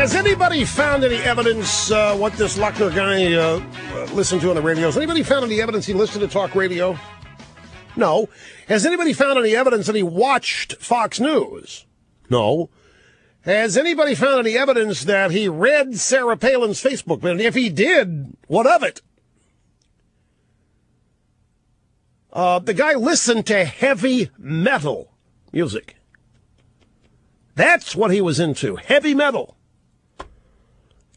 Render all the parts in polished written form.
Has anybody found any evidence what this Luckner guy listened to on the radio? Has anybody found any evidence he listened to talk radio? No. Has anybody found any evidence that he watched Fox News? No. Has anybody found any evidence that he read Sarah Palin's Facebook? And if he did, what of it? The guy listened to heavy metal music. That's what he was into, heavy metal.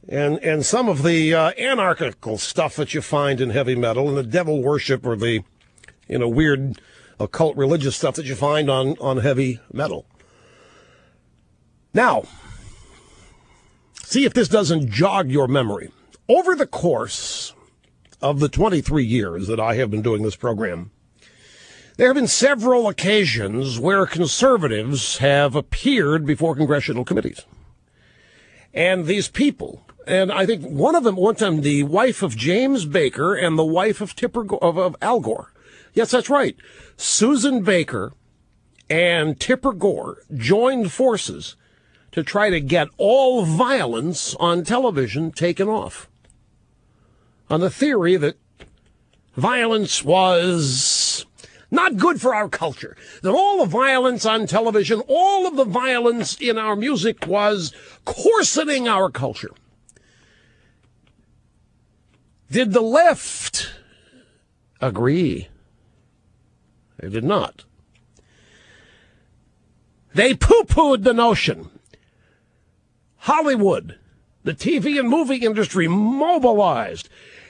And some of the anarchical stuff that you find in heavy metal and the devil worship or the, weird occult religious stuff that you find on heavy metal. Now, see if this doesn't jog your memory. Over the course of the 23 years that I have been doing this program, there have been several occasions where conservatives have appeared before congressional committees. And these people, and I think one of them, one time, the wife of James Baker and the wife of of Al Gore. Yes, that's right. Susan Baker and Tipper Gore joined forces to try to get all violence on television taken off, on the theory that violence was not good for our culture, that all the violence on television, all of the violence in our music was coarsening our culture. Did the left agree? They did not. They poo-pooed the notion. Hollywood, the TV and movie industry mobilized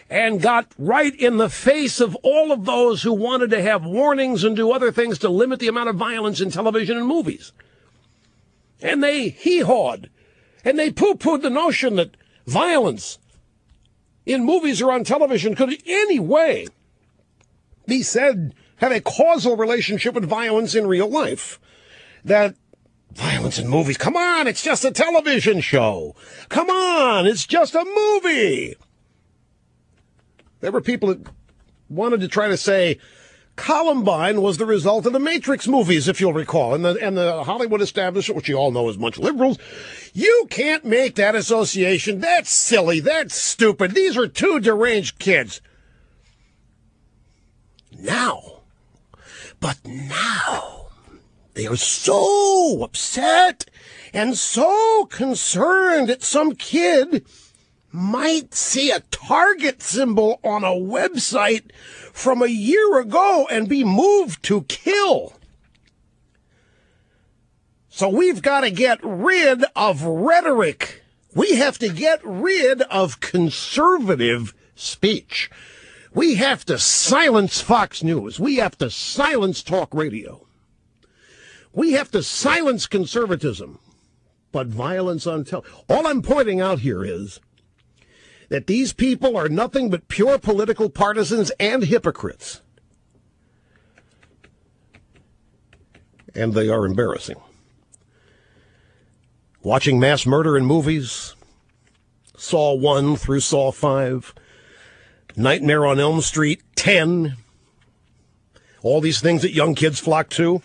and got right in the face of all of those who wanted to have warnings and do other things to limit the amount of violence in television and movies. And they hee-hawed, and they poo-pooed the notion that violence in movies or on television could in any way be said have a causal relationship with violence in real life. That violence in movies, come on, it's just a television show. Come on, it's just a movie. There were people that wanted to try to say Columbine was the result of the Matrix movies, if you'll recall, and the Hollywood establishment, which you all know is a bunch of liberals. You can't make that association. That's silly. That's stupid. These are two deranged kids. Now, they are so upset and so concerned that some kid might see a target symbol on a website from a year ago and be moved to kill. So we've got to get rid of rhetoric. We have to get rid of conservative speech. We have to silence Fox News. We have to silence talk radio. We have to silence conservatism. But violence on television. All I'm pointing out here is that these people are nothing but pure political partisans and hypocrites. And they are embarrassing. Watching mass murder in movies, Saw 1 through Saw 5, Nightmare on Elm Street 10, all these things that young kids flock to.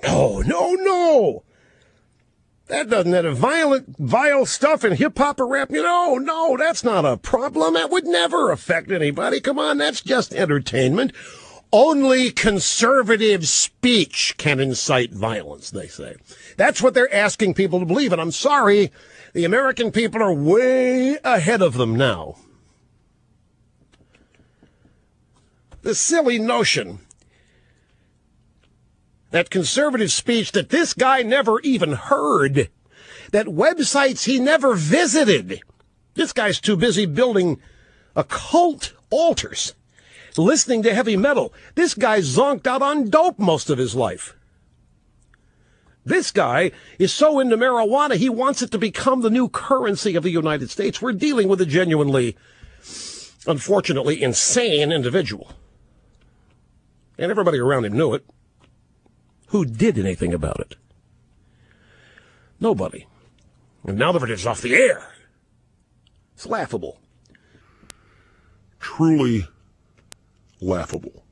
No. That doesn't have vile stuff in hip-hop or rap. No, that's not a problem. That would never affect anybody. Come on, that's just entertainment. Only conservative speech can incite violence, they say. That's what they're asking people to believe, and I'm sorry, the American people are way ahead of them now. The silly notion that conservative speech that this guy never even heard, that websites he never visited. This guy's too busy building occult altars, listening to heavy metal. This guy zonked out on dope most of his life. This guy is so into marijuana, he wants it to become the new currency of the United States. We're dealing with a genuinely, unfortunately, insane individual. And everybody around him knew it. Who did anything about it? Nobody. And now that it's off the air, it's laughable. Truly laughable.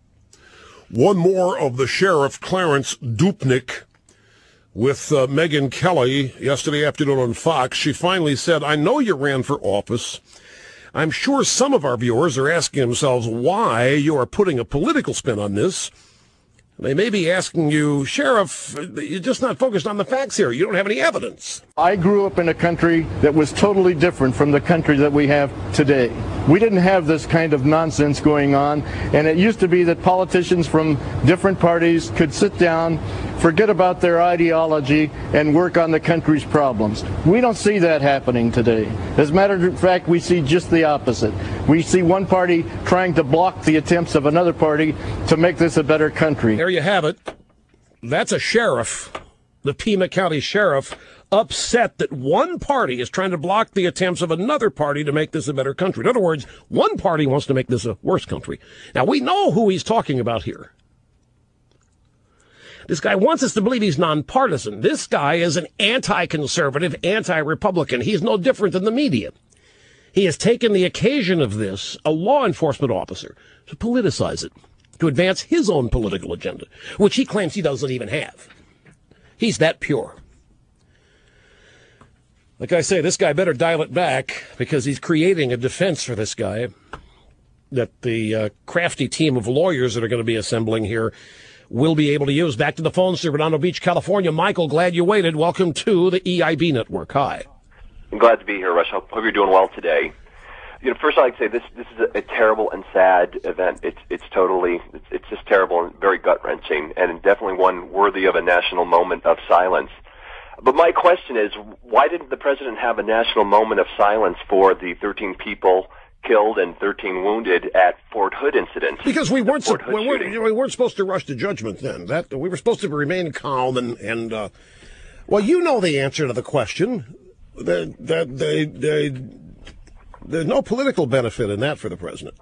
One more of the Sheriff Clarence Dupnick with Megyn Kelly yesterday afternoon on Fox. She finally said, I know you ran for office. I'm sure some of our viewers are asking themselves why you are putting a political spin on this. They may be asking you, Sheriff, you're just not focused on the facts here. You don't have any evidence. I grew up in a country that was totally different from the country that we have today. We didn't have this kind of nonsense going on, and it used to be that politicians from different parties could sit down, forget about their ideology, and work on the country's problems. We don't see that happening today. As a matter of fact, we see just the opposite. We see one party trying to block the attempts of another party to make this a better country. There you have it. That's a sheriff, the Pima County sheriff, upset that one party is trying to block the attempts of another party to make this a better country. In other words, one party wants to make this a worse country. Now, we know who he's talking about here. This guy wants us to believe he's nonpartisan. This guy is an anti-conservative, anti-Republican. He's no different than the media. He has taken the occasion of this, a law enforcement officer, to politicize it, to advance his own political agenda, which he claims he doesn't even have. He's that pure. Like I say, this guy better dial it back, because he's creating a defense for this guy that the crafty team of lawyers that are going to be assembling here will be able to use. Back to the phone, Redondo Beach, California. Michael, glad you waited. Welcome to the EIB Network. Hi. I'm glad to be here, Rush. Hope you're doing well today. First I'd say this is a terrible and sad event. It's just terrible and very gut-wrenching, and definitely one worthy of a national moment of silence. But my question is, why didn't the president have a national moment of silence for the 13 people killed and 13 wounded at Fort Hood incident? Because we weren't supposed to rush to judgment then. We were supposed to remain calm and well, you know the answer to the question. There's no political benefit in that for the president.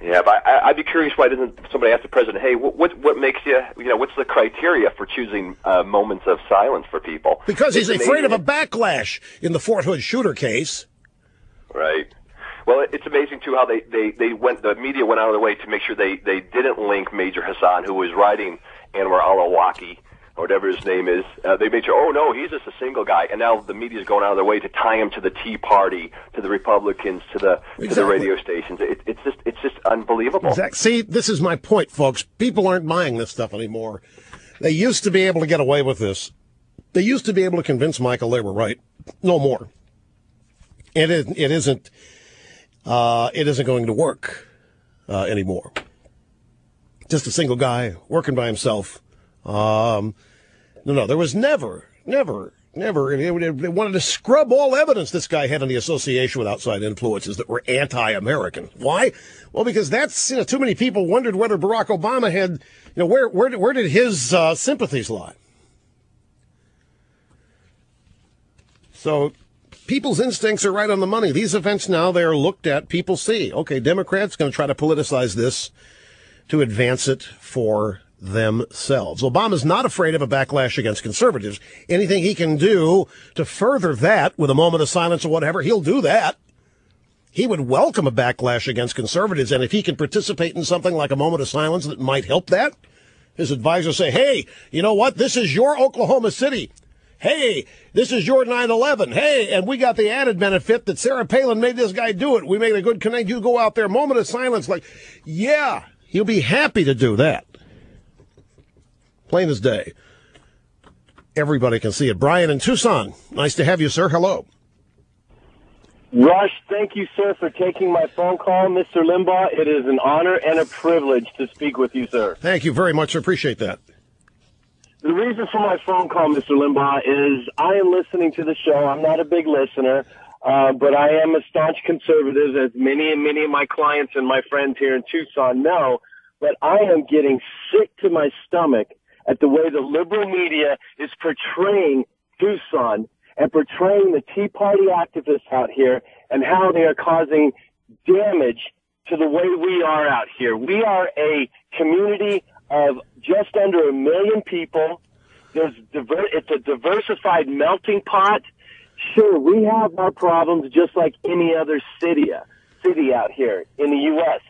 Yeah, but I'd be curious, why doesn't somebody ask the president, hey, what makes you, what's the criteria for choosing moments of silence for people? Because he's afraid of a backlash in the Fort Hood shooter case. Right. Well, it's amazing, too, how the media went out of their way to make sure they didn't link Major Hassan, who was riding Anwar al-Awlaki, or whatever his name is. They made sure, oh, no, he's just a single guy. And now the media's going out of their way to tie him to the Tea Party, to the Republicans, to the radio stations. It's just unbelievable. Exactly. See, this is my point, folks. People aren't buying this stuff anymore. They used to be able to get away with this. They used to be able to convince Michael they were right. No more. It isn't going to work anymore. Just a single guy working by himself. No, there was never. They wanted to scrub all evidence this guy had in the association with outside influences that were anti-American. Why? Well, because that's, too many people wondered whether Barack Obama had, where did his sympathies lie? So people's instincts are right on the money. These events now, they are looked at, people see, okay, Democrats going to try to politicize this to advance it for themselves. Obama's not afraid of a backlash against conservatives. Anything he can do to further that with a moment of silence or whatever, he'll do that. He would welcome a backlash against conservatives, and if he can participate in something like a moment of silence that might help that, his advisors say, hey, you know what? This is your Oklahoma City. Hey, this is your 9/11. Hey, and we got the added benefit that Sarah Palin made this guy do it. We made a good connect. You go out there, moment of silence, like, yeah, he'll be happy to do that. Plain as day. Everybody can see it. Brian in Tucson, nice to have you, sir. Hello. Rush, thank you, sir, for taking my phone call. Mr. Limbaugh, it is an honor and a privilege to speak with you, sir. Thank you very much. I appreciate that. The reason for my phone call, Mr. Limbaugh, is I am listening to the show. I'm not a big listener, but I am a staunch conservative, as many of my clients and my friends here in Tucson know. But I am getting sick to my stomach at the way the liberal media is portraying Tucson and portraying the Tea Party activists out here and how they are causing damage to the way we are out here. We are a community of just under 1 million people. It's a diversified melting pot. Sure, we have our problems just like any other city out here in the U.S.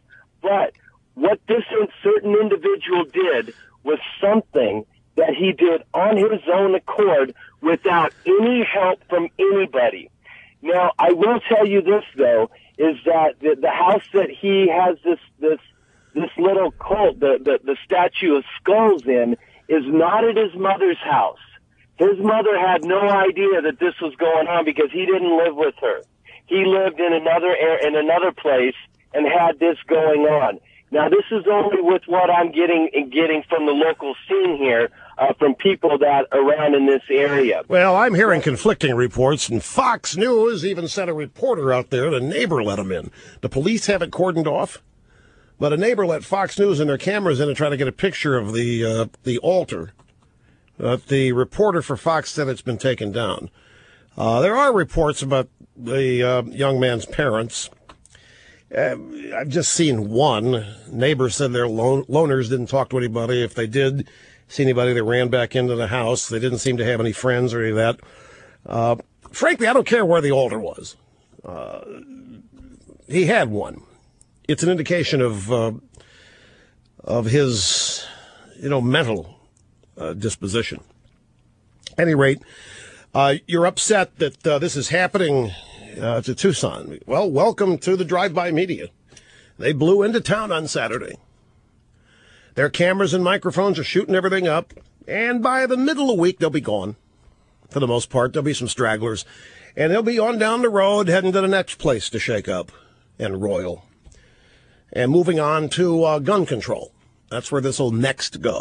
But what this certain individual did was something that he did on his own accord without any help from anybody. Now, I will tell you this, though, is that the house that he has this little cult, the statue of skulls in, is not at his mother's house. His mother had no idea that this was going on because he didn't live with her. He lived in another place and had this going on. Now, this is only with what I'm getting from the local scene here, from people that are around in this area. Well, I'm hearing conflicting reports, and Fox News even sent a reporter out there. The neighbor let him in. The police have it cordoned off, but a neighbor let Fox News and their cameras in and try to get a picture of the altar. The reporter for Fox said it's been taken down. There are reports about the young man's parents. I've just seen one. Neighbors said their loners didn't talk to anybody. If they did see anybody, they ran back into the house. They didn't seem to have any friends or any of that. Frankly, I don't care where the altar was. He had one. It's an indication of his, mental disposition. At any rate, you're upset that this is happening to Tucson. Well, welcome to the drive-by media. They blew into town on Saturday. Their cameras and microphones are shooting everything up, and by the middle of the week, they'll be gone. For the most part, there'll be some stragglers, and they'll be on down the road heading to the next place to shake up and roil. And moving on to gun control. That's where this will next go.